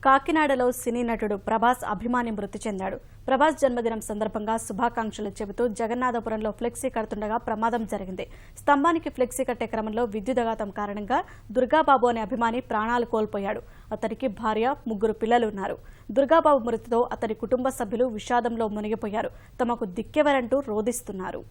కాకినాడలో సినీ నటుడు ప్రభాస్ అభిమాని మృతి చెందాడు. ప్రభాస్ జన్మదినం సందర్భంగా శుభాకాంక్షలు చెబుతూ జగన్నాథపురంలో ఫ్లెక్సీ కడుతుండగా ప్రమాదం జరిగింది. స్తంభానికి ఫ్లెక్సీ కట్టే క్రమంలో విద్యుదాఘాతం కారణంగా దుర్గాబాబు అనే అభిమాని ప్రాణాలు కోల్పోయాడు. అతనికి భార్య, 3 పిల్లలు ఉన్నారు. దుర్గాబాబు మృతితో అతని కుటుంబ సభ్యులు విషాదంలో మునిగిపోయారు. తమకు దిక్కెవరంటూ రోదిస్తున్నారు.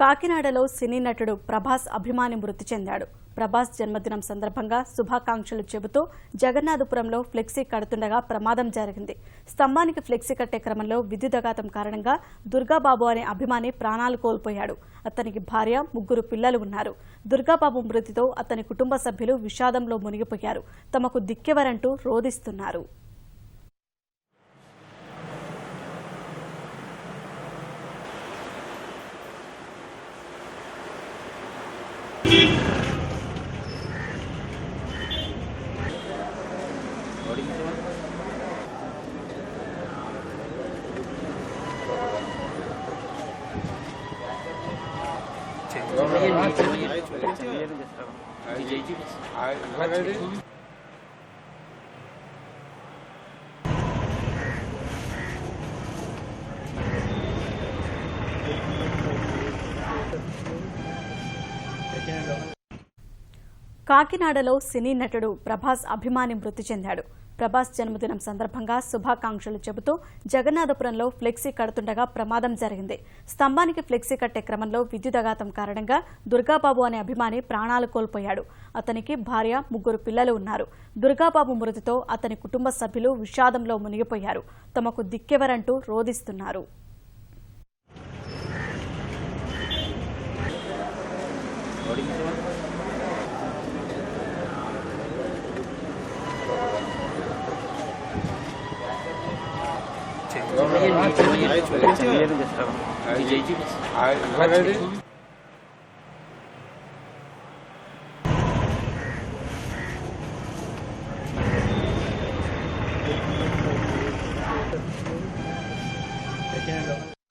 కాకినాడలో సినీ నటుడు ప్రభాస్ అభిమాని మృతి చెందాడు. ప్రభాస్ జన్మదినం సందర్భంగా శుభాకాంక్షలు చెబుతూ జగన్నాథపురంలో ఫ్లెక్సీ కడుతుండగా ప్రమాదం జరిగింది. స్తంభానికి ఫ్లెక్సీ కట్టే క్రమంలో విద్యుదాఘాతం కారణంగా దుర్గాబాబు అనే అభిమాని ప్రాణాలు కోల్పోయాడు. అతనికి భార్య, 3 పిల్లలు ఉన్నారు. దుర్గాబాబు మృతితో అతని కుటుంబ సభ్యులు విషాదంలో మునిగిపోయారు. తమకు దిక్కెవరంటూ రోదిస్తున్నారు. కాకినాడలో సినీ నటుడు ప్రభాస్ అభిమాని మృతి చెందాడు. ప్రభాస్ జన్మదినం సందర్భంగా శుభాకాంక్షలు చెబుతూ జగన్నాథపురంలో ఫ్లెక్సీ కడుతుండగా ప్రమాదం జరిగింది. స్తంభానికి ఫ్లెక్సీ కట్టే క్రమంలో విద్యుదాఘాతం కారణంగా దుర్గాబాబు అనే అభిమాని ప్రాణాలు కోల్పోయాడు. అతనికి భార్య, 3 పిల్లలు ఉన్నారు. దుర్గాబాబు మృతితో అతని కుటుంబ సభ్యులు విషాదంలో మునిగిపోయారు. తమకు దిక్కెవరంటూ రోదిస్తున్నారు. I